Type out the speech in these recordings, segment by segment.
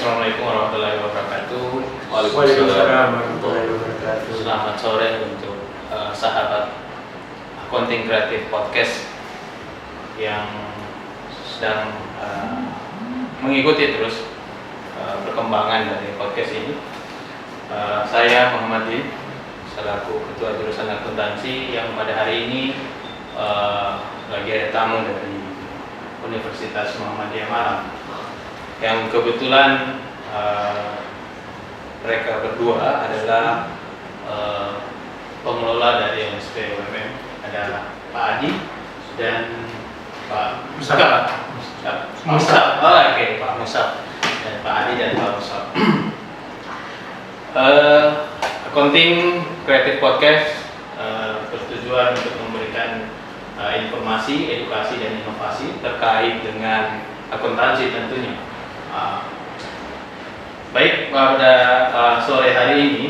Assalamualaikum warahmatullahi wabarakatuh. Waalaikumsalam warahmatullahi wabarakatuh. Selamat sore untuk sahabat Accounting Creative Podcast yang sedang mengikuti terus perkembangan dari podcast ini. Saya Muhammad Din, selaku Ketua Jurusan Akuntansi yang pada hari ini lagi ada tamu dari Universitas Muhammadiyah Malang yang kebetulan mereka berdua adalah pengelola dari LSP UMM. Ada Pak Adi dan Pak Musab. Oke, Pak Musab dan Pak Adi dan Pak Musab. Accounting Creative Podcast bertujuan untuk memberikan informasi, edukasi dan inovasi terkait dengan akuntansi tentunya. Baik, pada sore hari ini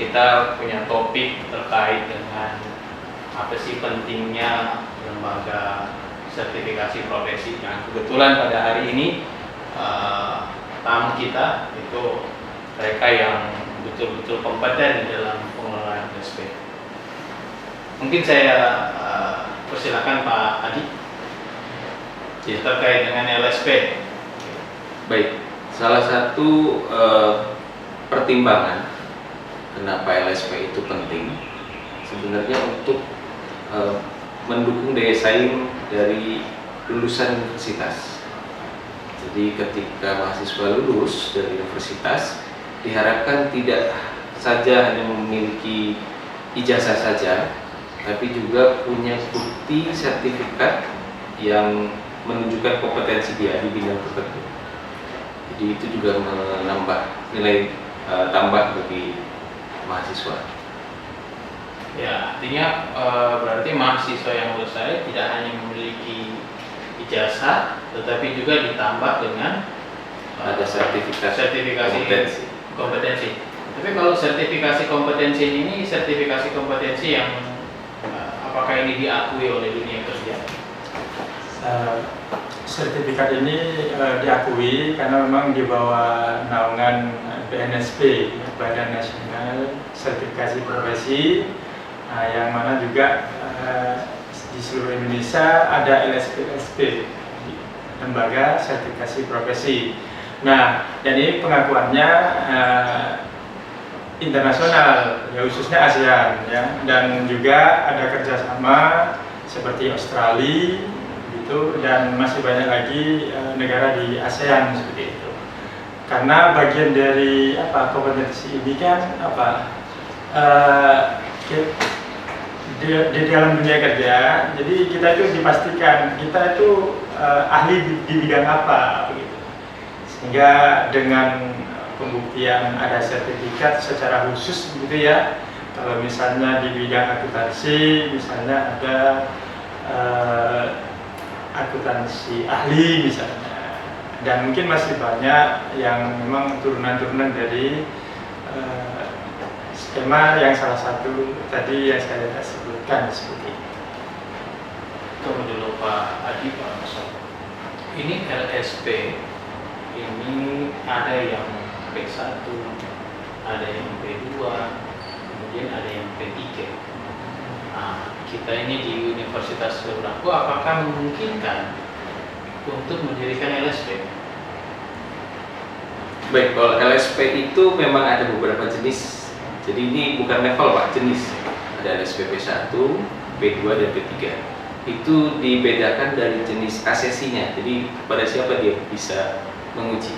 kita punya topik terkait dengan apa sih pentingnya lembaga sertifikasi profesi. Nah, kebetulan pada hari ini tamu kita itu mereka yang betul-betul kompeten di dalam pengelolaan LSP. Mungkin saya persilakan Pak Adi terkait dengan LSP. Baik, salah satu pertimbangan kenapa LSP itu penting sebenarnya untuk mendukung daya saing dari lulusan universitas. Jadi ketika mahasiswa lulus dari universitas diharapkan tidak saja hanya memiliki ijazah saja, tapi juga punya bukti sertifikat yang menunjukkan kompetensi dia di bidang tertentu. Jadi itu juga menambah nilai tambah bagi mahasiswa. Ya, artinya berarti mahasiswa yang lulus saya tidak hanya memiliki ijazah, tetapi juga ditambah dengan ada sertifikasi kompetensi. Tapi kalau sertifikasi kompetensi ini sertifikasi kompetensi yang apakah ini diakui oleh dunia kerja? Sertifikat ini diakui karena memang di bawah naungan BNSP, Badan Nasional Sertifikasi Profesi, yang mana juga di seluruh Indonesia ada LSP, Lembaga Sertifikasi Profesi. Nah, jadi pengakuannya internasional, ya khususnya ASEAN, ya, dan juga ada kerjasama seperti Australia. Dan masih banyak lagi negara di ASEAN seperti itu. Karena bagian dari kompetensi ini kan di dalam dunia kerja. Jadi kita itu dipastikan kita itu ahli di bidang apa begitu. Sehingga dengan pembuktian ada sertifikat secara khusus begitu ya. Kalau misalnya di bidang akuntansi misalnya ada akuntansi ahli misalnya, dan mungkin masih banyak yang memang turunan-turunan dari skema yang salah satu tadi yang saya sebutkan seperti itu. Tunggu dulu Pak Adi, Pak Musab. Ini LSP ini ada yang P1, ada yang P2, kemudian ada yang P3. Nah, kita ini di Universitas Berlaku apakah memungkinkan untuk mendirikan LSP? Baik, kalau LSP itu memang ada beberapa jenis. Jadi ini bukan level Pak, jenis. Ada LSP P1, P2 dan P3. Itu dibedakan dari jenis asesinya. Jadi pada siapa dia bisa menguji.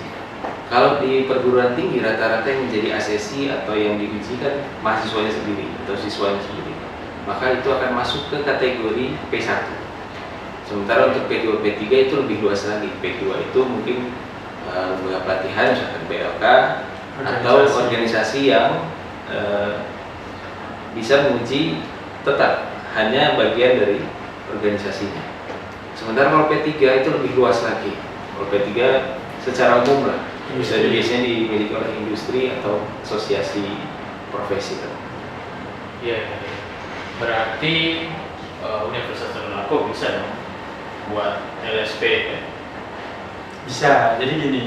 Kalau di perguruan tinggi rata-rata yang menjadi asesi atau yang diuji kan mahasiswanya sendiri atau siswanya sendiri. Maka itu akan masuk ke kategori P1. Sementara untuk P2, P3 itu lebih luas lagi. P2 itu mungkin lembaga pelatihan, misalkan BLK atau organisasi yang bisa menguji tetap hanya bagian dari organisasinya. Sementara kalau P3 itu lebih luas lagi. Kalau P3 secara umum lah, biasanya dimiliki oleh industri atau asosiasi profesi. Ya. Berarti Universitas Berlaku bisa dong buat LSP ya? Bisa. Jadi gini,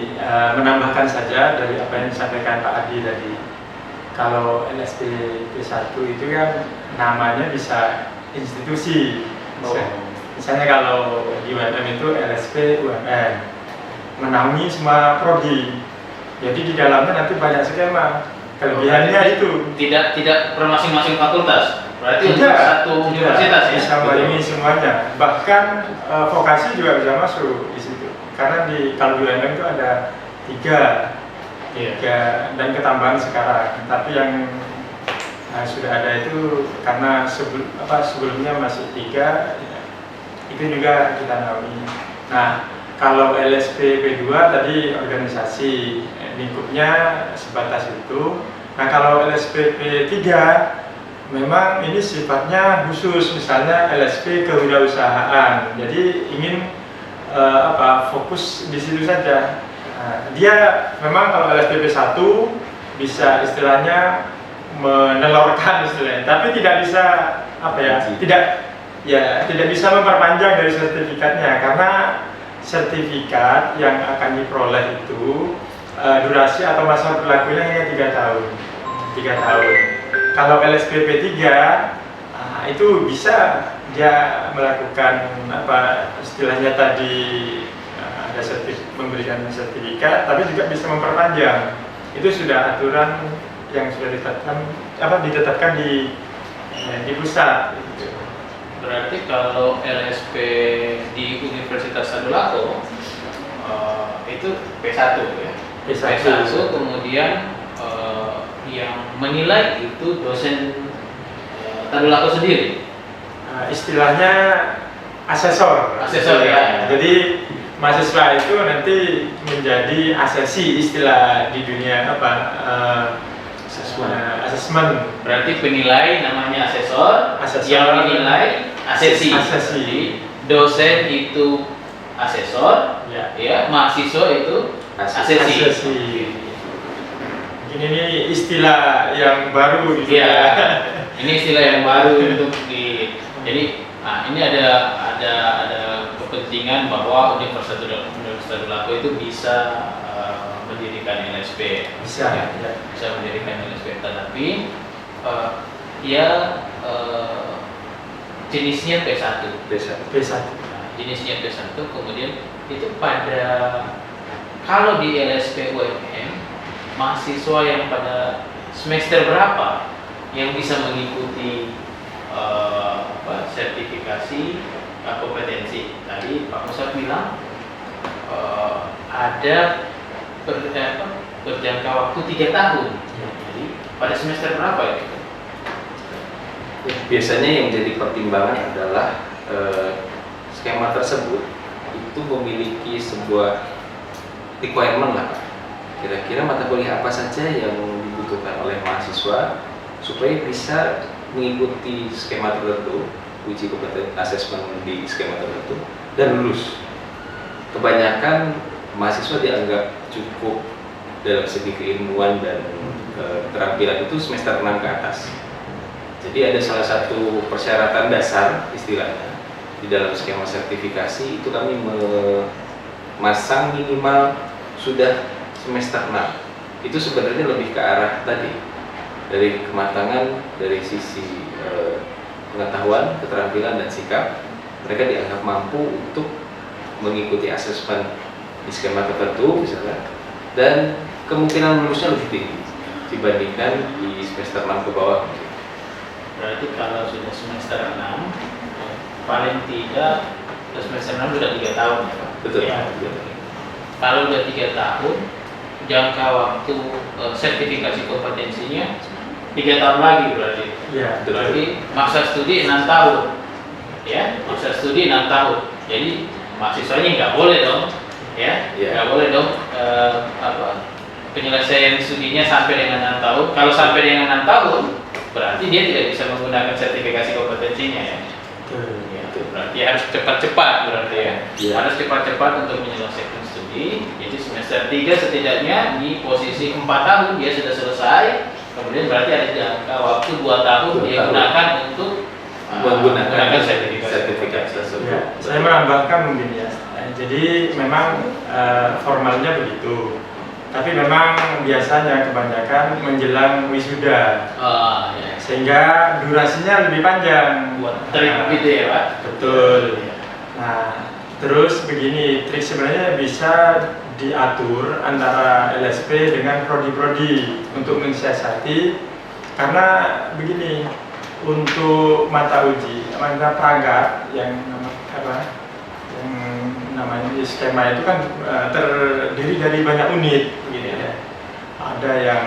menambahkan saja dari apa yang disampaikan Pak Adi tadi. Kalau LSPP1 itu kan namanya bisa institusi. Misalnya kalau di UMM itu LSP UMM menaungi semua prodi. Jadi di dalamnya nanti banyak skema. Kelebihannya itu tidak per masing-masing fakultas. Berarti untuk tidak, satu universitas ya. bisa melayani semuanya. Bahkan vokasi juga bisa masuk di situ. Karena kalau di UMM itu ada tiga dan ketambahan sekarang. Tapi yang sudah ada itu karena sebelumnya masih 3, itu juga kita naungi. Nah, kalau LSP P2 tadi organisasi, lingkupnya sebatas itu. Nah, kalau LSP P3 memang ini sifatnya khusus, misalnya LSP kewirausahaan. Jadi ingin fokus di situ saja. Dia memang kalau LSPP 1 bisa istilahnya menelorkan istilahnya, tapi tidak bisa tidak bisa memperpanjang dari sertifikatnya, karena sertifikat yang akan diperoleh itu durasi atau masa berlakunya hanya 3 tahun. 3 tahun. Kalau LSPP 3 itu bisa dia melakukan istilahnya tadi ada memberikan sertifikat, tapi juga bisa memperpanjang. Itu sudah aturan yang sudah ditetapkan di pusat. Berarti kalau LSP di Universitas Tadulako itu P1 ya. P1 kemudian yang menilai itu dosen Tadulako sendiri. Istilahnya asesor. Asesor ya. Jadi mahasiswa itu nanti menjadi asesi, istilah di dunia asesmen. Berarti penilai namanya asesor, yang dinilai asesi. Jadi dosen itu asesor, ya mahasiswa itu asesi. Mungkin ini istilah yang baru gitu ya. Ini istilah yang baru untuk jadi ini ada kepentingan bahwa Universitas Tadulako itu bisa mendirikan LSP. Bisa mendirikan LSP, tetapi jenisnya P1. Jenisnya P1, kemudian itu kalau di LSP UMM mahasiswa yang pada semester berapa yang bisa mengikuti sertifikasi kompetensi. Tadi Pak Musa bilang ada berjangka waktu 3 tahun. Jadi pada semester berapa ya? Biasanya yang jadi pertimbangan adalah skema tersebut itu memiliki sebuah requirement lah, Pak. Kira-kira mata kuliah apa saja yang dibutuhkan oleh mahasiswa supaya bisa mengikuti skema tertentu, uji kompetensi asesmen di skema tertentu dan lulus. Kebanyakan mahasiswa dianggap cukup dalam segi keilmuan dan keterampilan itu semester 6 ke atas. Jadi ada salah satu persyaratan dasar istilahnya di dalam skema sertifikasi itu kami memasang minimal sudah semester 6. Itu sebenarnya lebih ke arah tadi dari kematangan dari sisi pengetahuan, keterampilan dan sikap, mereka dianggap mampu untuk mengikuti asesmen di skema tertentu misalnya, dan kemungkinan lulusnya lebih tinggi dibandingkan di semester 6 ke bawah. Berarti kalau sudah semester 6 paling tidak semester 6 sudah 3 tahun ya Pak? Betul. Ya, kalau sudah 3 tahun, jangka waktu sertifikasi kompetensinya 3 tahun lagi berarti. Ya, berarti masa studi 6 tahun. Ya, masa studi 6 tahun. Jadi mahasiswanya nggak boleh dong, nggak boleh dong penyelesaian studinya sampai dengan 6 tahun. Kalau sampai dengan 6 tahun, berarti dia tidak bisa menggunakan sertifikasi kompetensinya ya. Berarti harus cepat-cepat berarti ya. Harus cepat-cepat untuk menyelesaikan studi. Jadi semester 3 setidaknya di posisi 4 tahun dia sudah selesai. Kemudian berarti ada jangka waktu 2 tahun dia gunakan untuk menggunakan sertifikasi tersebut. Ya, saya menambahkan mungkin ya. Jadi memang formalnya begitu. Tapi memang biasanya kebanyakan menjelang wisuda, Ya. sehingga durasinya lebih panjang. Buat trik gitu ya Pak? Betul. Nah, terus begini, trik sebenarnya bisa diatur antara LSP dengan prodi-prodi untuk mensiasati, karena begini, untuk mata uji, mata perangkat yang namanya skema itu kan terdiri dari banyak unit, gitu ya. Ada yang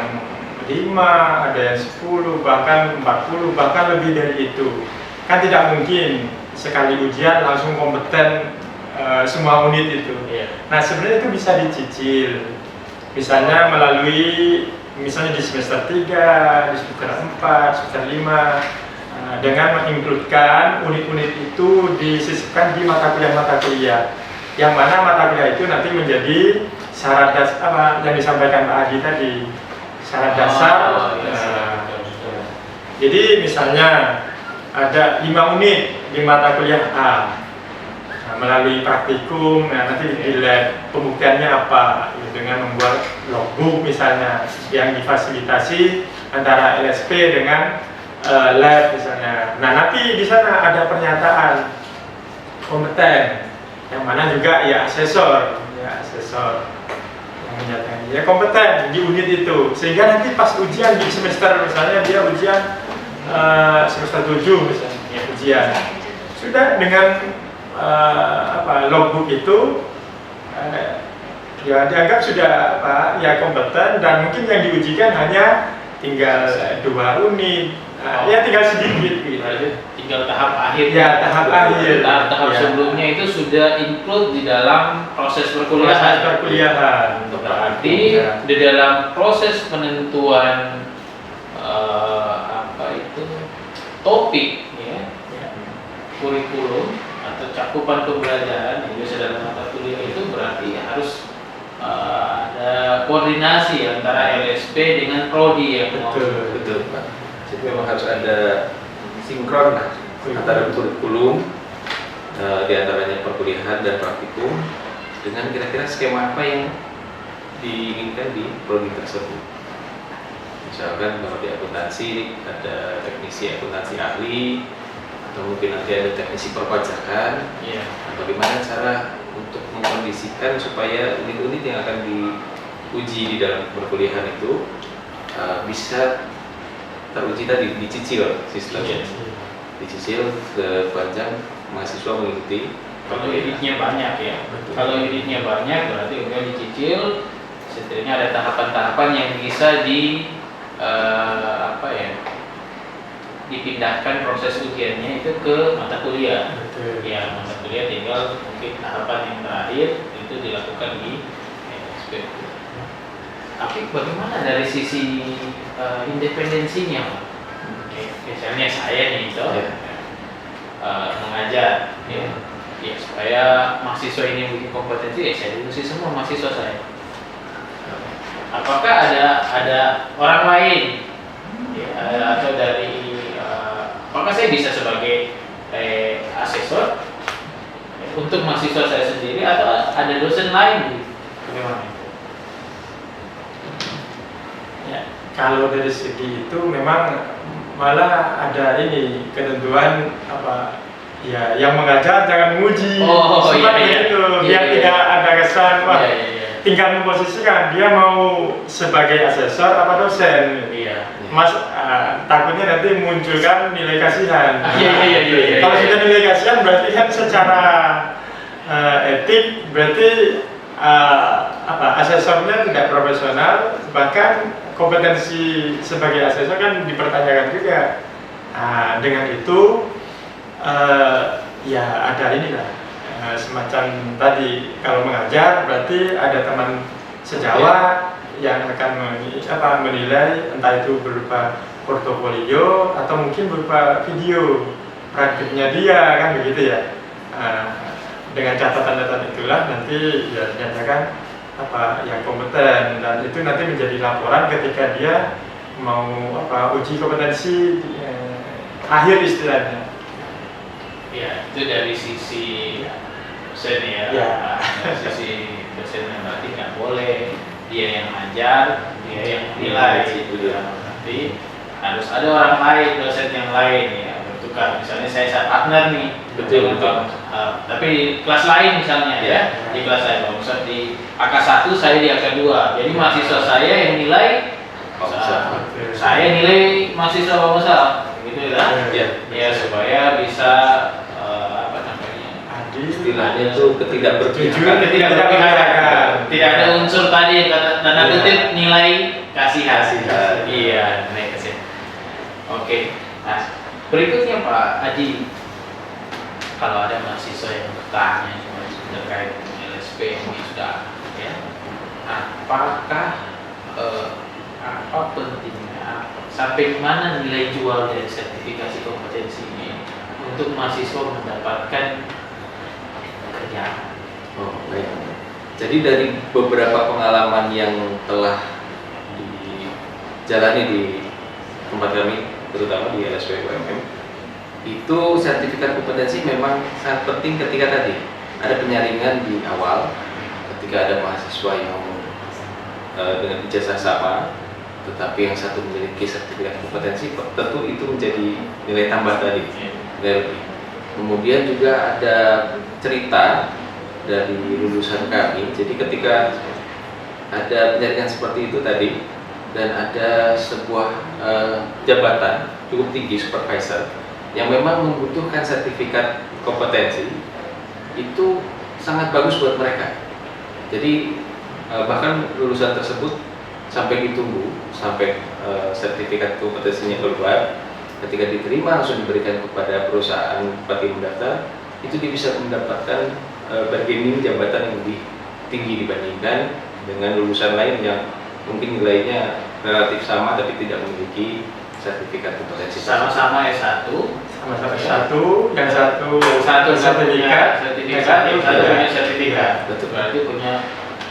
5, ada yang 10, bahkan 40, bahkan lebih dari itu. Kan tidak mungkin sekali ujian langsung kompeten semua unit itu. Nah, sebenarnya itu bisa dicicil. Misalnya melalui, misalnya di semester 3, di semester 4, semester 5, dengan menginkludkan unit-unit itu disisipkan di mata kuliah, yang mana mata kuliah itu nanti menjadi syarat dasar yang disampaikan Pak Adi tadi, syarat dasar. Jadi misalnya ada 5 unit di mata kuliah A, melalui praktikum, nanti di lab pembuktiannya apa, dengan membuat logbook misalnya yang difasilitasi antara LSP dengan lab misalnya. Nah, nanti di sana ada pernyataan kompeten, yang mana juga ya asesor yang menyatakan ya kompeten di unit itu, sehingga nanti pas ujian di semester, misalnya dia ujian semester 7 misalnya, ya, ujian sudah dengan logbook itu ya dianggap sudah ya kompeten, dan mungkin yang diujikan hanya tinggal 2 unit, ya tinggal sedikit gitu. Tinggal tahap akhir. Ya, tahap akhir. Tahap Ya. sebelumnya itu sudah include di dalam proses perkuliahan. Berarti Ya. di dalam proses penentuan topik, ya, kurikulum atau cakupan pembelajaran yang bisa dalam mata kuliah itu, berarti harus ada koordinasi antara LSP dengan prodi yang mau. Betul Pak. Jadi memang harus ada sinkron lah antara kurikulum, di antaranya perkuliahan dan praktikum, dengan kira-kira skema apa yang diinginkan di prodi tersebut. Misalkan kalau di akuntansi ada teknisi akuntansi ahli, atau mungkin nanti ada teknisi perpajakan. Ya. Nah, bagaimana cara untuk mengkondisikan supaya unit-unit yang akan diuji di dalam perkuliahan itu bisa teruji tadi, dicicil sistemnya, dicicil sepanjang mahasiswa mengikuti. Kalau unitnya banyak ya, kalau unitnya banyak berarti udah dicicil. Setidaknya ada tahapan-tahapan yang bisa dipindahkan proses ujiannya itu ke mata kuliah. Ya, mata kuliah tinggal mungkin tahapan yang terakhir itu dilakukan di LSP. Tapi bagaimana dari sisi independensinya? Misalnya saya nih itu mengajar, ya supaya mahasiswa ini memiliki kompetensi, saya diuji semua mahasiswa saya. Apakah ada orang lain, atau dari apakah saya bisa sebagai asesor untuk mahasiswa saya sendiri, atau ada dosen lain? Bagaimana? Ya, kalau dari segi itu memang malah ada ini ketentuan ya, yang mengajar jangan menguji. Itu biar tidak ada kesan tinggal memposisikan dia mau sebagai asesor apa dosen. Mas takutnya nanti munculkan nilai kasihan. Kalau sudah nilai kasihan berarti kan secara etik berarti asesornya tidak profesional, bahkan kompetensi sebagai asesor kan dipertanyakan juga. Dengan itu ya ada inilah semacam tadi, kalau mengajar berarti ada teman sejawat yang akan menilai, entah itu berupa portofolio atau mungkin berupa video praktiknya dia, kan begitu ya. Dengan catatan-catatan itulah nanti ya dinyatakan yang kompeten, dan itu nanti menjadi laporan ketika dia mau uji kompetensi akhir istilahnya. Ya, itu dari sisi dosen ya. Ya. Dari sisi dosennya berarti nggak boleh dia yang ngajar, dia yang nilai. Berarti harus ada orang lain, dosen yang lain ya, bertukar. Misalnya saya partner nih, Betul. tapi di kelas lain misalnya ya, di kelas lain, misal di AK1 saya di AK2, jadi mahasiswa saya yang nilai, saya nilai mahasiswa Musal, gitu ya, ya supaya bisa apa namanya, istilahnya itu ketidakberpihakan. Tidak ada unsur tadi tanda kutip nilai kasihan. Iya, nilai kasihan. Oke, nah berikutnya Pak Haji, kalau ada mahasiswa yang bertanya terkait LSP ini sudah ya, apakah apa pentingnya, sampai mana nilai jual dari sertifikasi kompetensi ini untuk mahasiswa mendapatkan kerjaan? Oh, baik. Jadi dari beberapa pengalaman yang telah dijalani di tempat kami, terutama di LSP UMM, itu sertifikat kompetensi memang sangat penting ketika tadi ada penyaringan di awal, ketika ada mahasiswa yang dengan ijazah sama, tetapi yang satu memiliki sertifikat kompetensi, tentu itu menjadi nilai tambah tadi, nilai lebih. Kemudian juga ada cerita dari lulusan kami. Jadi ketika ada penyaringan seperti itu tadi dan ada sebuah jabatan cukup tinggi, supervisor, yang memang membutuhkan sertifikat kompetensi, itu sangat bagus buat mereka. Jadi bahkan lulusan tersebut sampai ditunggu sampai sertifikat kompetensinya keluar, ketika diterima langsung diberikan kepada perusahaan tempat dia mendaftar, itu dia bisa mendapatkan bargaining jabatan yang lebih tinggi dibandingkan dengan lulusan lain yang mungkin nilainya relatif sama tapi tidak memiliki sertifikat kompetensi. Sama-sama S1, sama-sama satu dan satu sertifikat, satu punya sertifikat. Betul. Berarti punya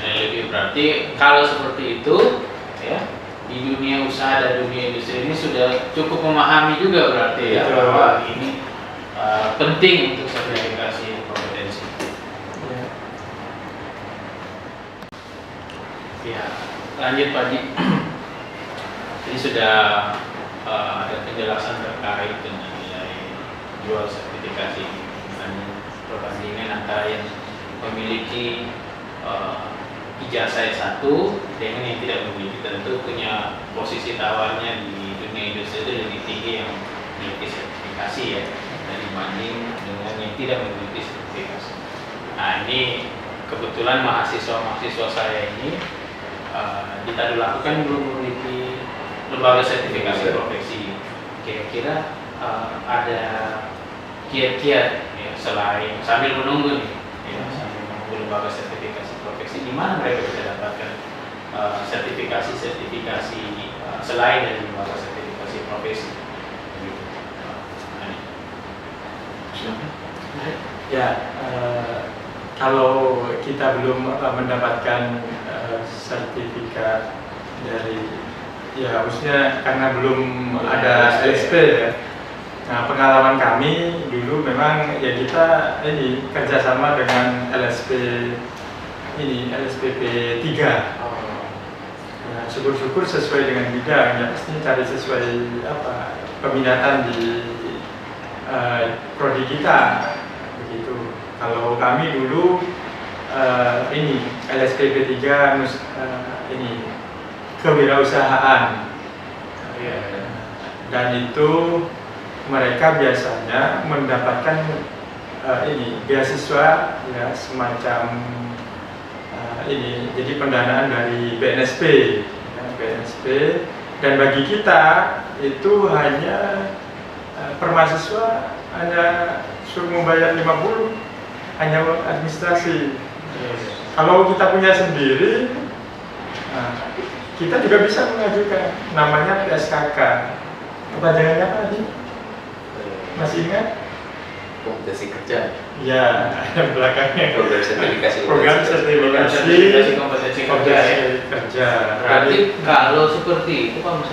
lebih. Berarti kalau seperti itu ya, di dunia usaha dan dunia industri ini sudah cukup memahami juga berarti ya, bahwa ini penting untuk sertifikasi kompetensi. Ya, lanjut Pak Ji. Ini sudah ada penjelasan terkait dengan nilai jual sertifikasi dan perbandingan antara yang memiliki ijazah S1 dengan yang tidak memiliki. Tentu punya posisi tawarnya di dunia industri itu lebih tinggi yang memiliki sertifikasi ya, dibanding dengan yang tidak memiliki sertifikasi. Nah, ini kebetulan mahasiswa saya ini di Tadulako belum memiliki lembaga sertifikasi profesi. Kira-kira ada kiat-kiat ya, selain sambil menunggu nih ya, sambil menunggu lembaga sertifikasi profesi, di mana mereka bisa dapatkan sertifikasi selain dari lembaga sertifikasi profesi. Ya, kalau kita belum mendapatkan sertifikat dari, ya harusnya karena belum ada LSP ya. Nah, pengalaman kami dulu memang ya kita ini kerjasama dengan LSP ini, LSPP 3. Ya, syukur-syukur sesuai dengan bidang, ya pasti cari sesuai apa peminatan di prodi kita begitu. Kalau kami dulu ini LSPP 3 ini kewirausahaan, dan itu mereka biasanya mendapatkan ini beasiswa ya, semacam ini jadi pendanaan dari BNSP ya, BNSP, dan bagi kita itu hanya per mahasiswa hanya suruh membayar 50, hanya administrasi. Kalau kita punya sendiri, kita juga bisa mengajukan, namanya PSKK. Kepanjangannya apa tadi? Masih ingat? Kompetensi kerja. Ya, belakangnya Program sertifikasi kompetensi kerja. Berarti kalau seperti itu Pak,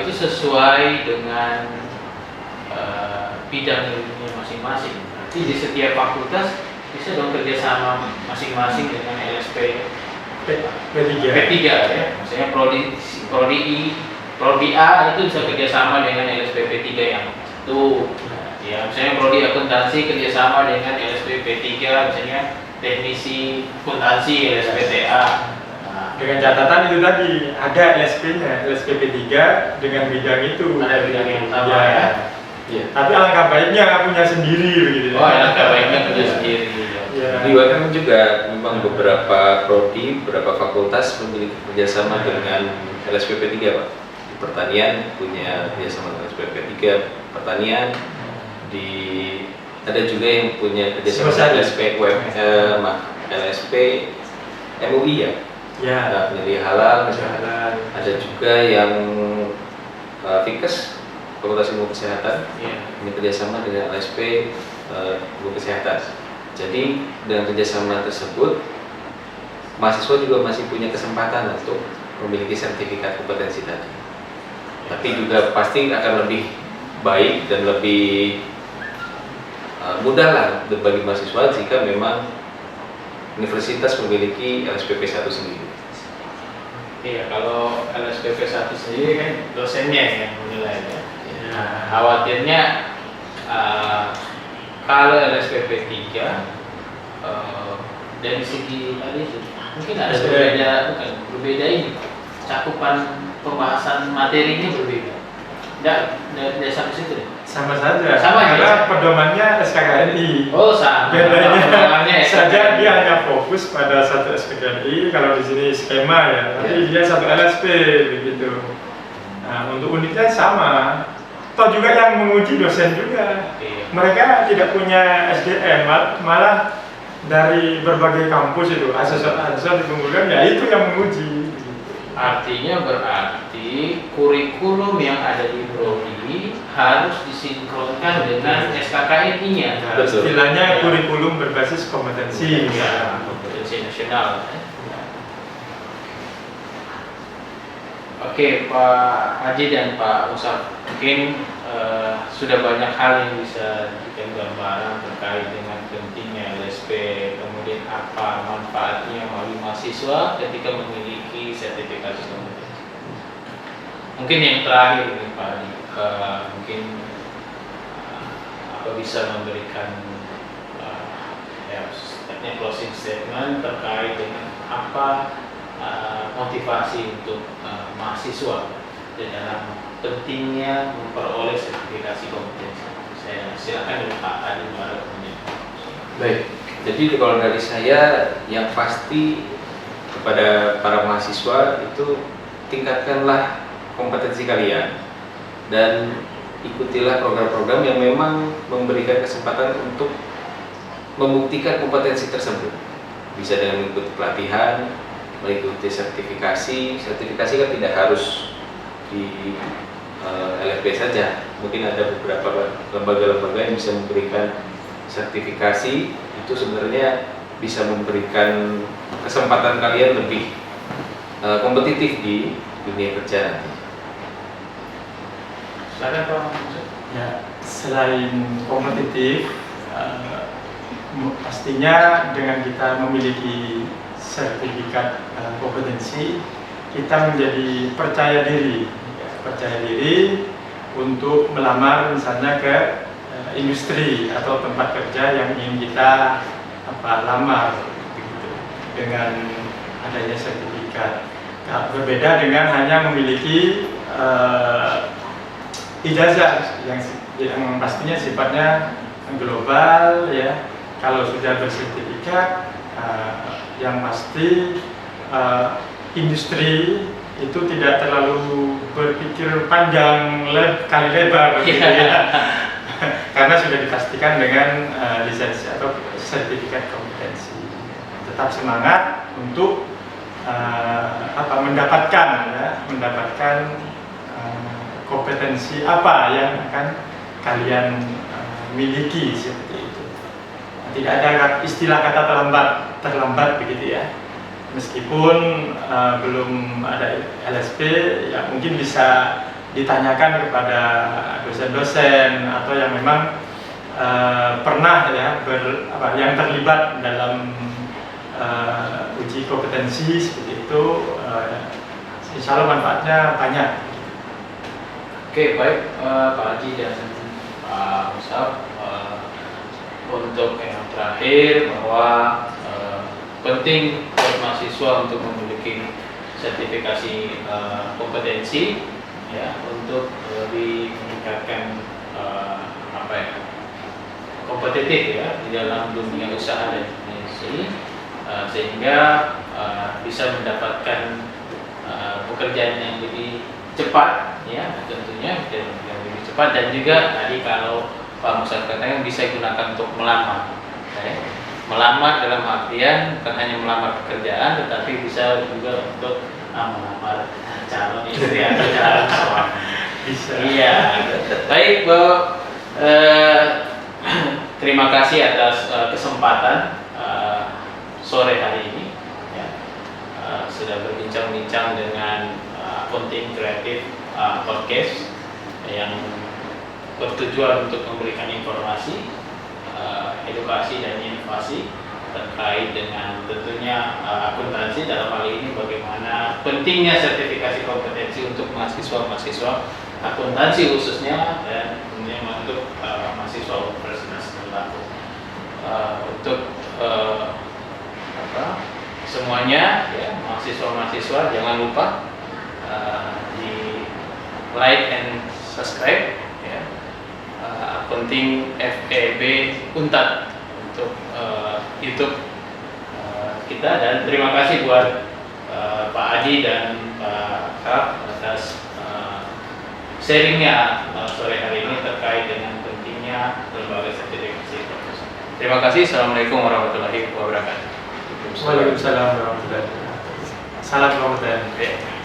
itu sesuai dengan bidang ilmunya masing-masing. Nanti di setiap fakultas bisa dong kerjasama masing-masing dengan LSP P3. P3 ya, maksudnya Prodi A itu bisa kerjasama dengan LSP P3 yang satu, ya misalnya Prodi Akuntansi kerjasama dengan LSP P3, misalnya teknisi akuntansi LSP TA. Dengan catatan itu tadi ada LSP-nya, LSP P3 dengan bidang itu. Ada bidang yang sama ya. ya. Iya. Tapi alangkah baiknya punya sendiri begitu. Oh, alangkah baiknya punya sendiri. Ya. Di UMM juga memang beberapa prodi, beberapa fakultas memiliki kerjasama dengan LSPP 3 Pak. Di pertanian punya kerjasama dengan LSPP 3 pertanian, ada juga yang punya kerjasama dengan LSP MUI ya. Ya. Ada penyelia halal, Jalan. ada juga yang Fikes, Fakultas Ilmu Kesehatan. Iya. Ini kerjasama dengan LSP Ilmu Kesehatan. Jadi dengan kerjasama tersebut, mahasiswa juga masih punya kesempatan untuk memiliki sertifikat kompetensi tadi. Tapi juga pasti akan lebih baik dan lebih mudah lah bagi mahasiswa jika memang universitas memiliki LSPP 1 sendiri. Iya, kalau LSPP 1 sendiri kan dosennya yang menilai ya. Ya. Nah, khawatirnya kalau LSPP 3 dari segi tadi itu mungkin ada berbeda ini cakupan pembahasan materinya berbeda. Tidak sampai situ deh. Sama saja. Sama karena ya? pedomannya SKKNI. Oh, sama. Bedanya saja SKKNI. dia hanya fokus pada satu SPKNI. Kalau di sini skema ya, tapi dia satu LSP begitu. Nah, untuk unitnya sama. Toh juga yang menguji dosen juga. Iya. Mereka tidak punya SDM, malah dari berbagai kampus itu asesor dikumpulkan, ya itu yang menguji. Artinya berarti kurikulum yang ada di prodi harus disinkronkan dengan SKKNI-nya. Nah, Betul. istilahnya kurikulum berbasis kompetensi. Ya, kompetensi nasional. Oke, Pak Haji dan Pak Musaf, mungkin sudah banyak hal yang bisa diberikan gambaran terkait dengan pentingnya LSP, kemudian apa manfaatnya bagi mahasiswa ketika memiliki sertifikasi kompetensi. Mungkin yang terakhir nih Pak Haji, mungkin apa bisa memberikan closing statement terkait dengan apa motivasi untuk mahasiswa dalam pentingnya memperoleh sertifikasi kompetensi. Saya silakan dari Pak Adi Barat. Baik, jadi kalau dari saya yang pasti kepada para mahasiswa itu tingkatkanlah kompetensi kalian dan ikutilah program-program yang memang memberikan kesempatan untuk membuktikan kompetensi tersebut. Bisa dengan mengikuti pelatihan, mengikuti sertifikasi kan tidak harus di LFP saja. Mungkin ada beberapa lembaga-lembaga yang bisa memberikan sertifikasi, itu sebenarnya bisa memberikan kesempatan kalian lebih kompetitif di dunia kerja nanti. Silakan Pak. Ya, selain kompetitif, pastinya dengan kita memiliki sertifikat kompetensi, kita menjadi percaya diri untuk melamar misalnya ke industri atau tempat kerja yang ingin kita lamar begitu, dengan adanya sertifikat. Nah, berbeda dengan hanya memiliki ijazah yang pastinya sifatnya global ya. Kalau sudah bersertifikat, yang pasti industri itu tidak terlalu berpikir panjang kali lebar gitu ya. Karena sudah dipastikan dengan lisensi atau sertifikat kompetensi. Tetap semangat untuk mendapatkan kompetensi apa yang akan kalian miliki seperti itu. Tidak ada istilah kata terlambat begitu ya. Meskipun belum ada LSP, ya mungkin bisa ditanyakan kepada dosen-dosen atau yang memang pernah ya yang terlibat dalam uji kompetensi seperti itu, insya Allah manfaatnya banyak. Oke, baik Pak Haji dan Pak Musab, untuk yang terakhir bahwa penting buat mahasiswa untuk memiliki sertifikasi kompetensi ya, untuk lebih meningkatkan kompetitif ya di dalam dunia usaha dan bisnis, sehingga bisa mendapatkan pekerjaan yang lebih cepat ya, tentunya yang lebih cepat, dan juga tadi kalau Pak Musab katakan bisa digunakan untuk melamar ya. Melamar dalam artian bukan hanya melamar pekerjaan, tetapi bisa juga untuk melamar calon istri atau calon suami. Bisa. Iya. Baik, Bu. Terima kasih atas kesempatan sore hari ini ya. Sudah berbincang-bincang dengan Accounting Creative Podcast yang bertujuan untuk memberikan informasi, edukasi dan inovasi terkait dengan tentunya akuntansi, dalam hal ini bagaimana pentingnya sertifikasi kompetensi untuk mahasiswa akuntansi khususnya, dan tentunya untuk mahasiswa Universitas Trisakti. Untuk semuanya ya, mahasiswa jangan lupa di like and subscribe ya, Accounting FEB Untat untuk YouTube kita, dan terima kasih buat Pak Adi dan Pak Kak atas sharingnya sore hari ini terkait dengan pentingnya lembaga sertifikasi. Terima kasih. Assalamualaikum warahmatullahi wabarakatuh. Waalaikumsalam warahmatullahi wabarakatuh. Salam kompetensi.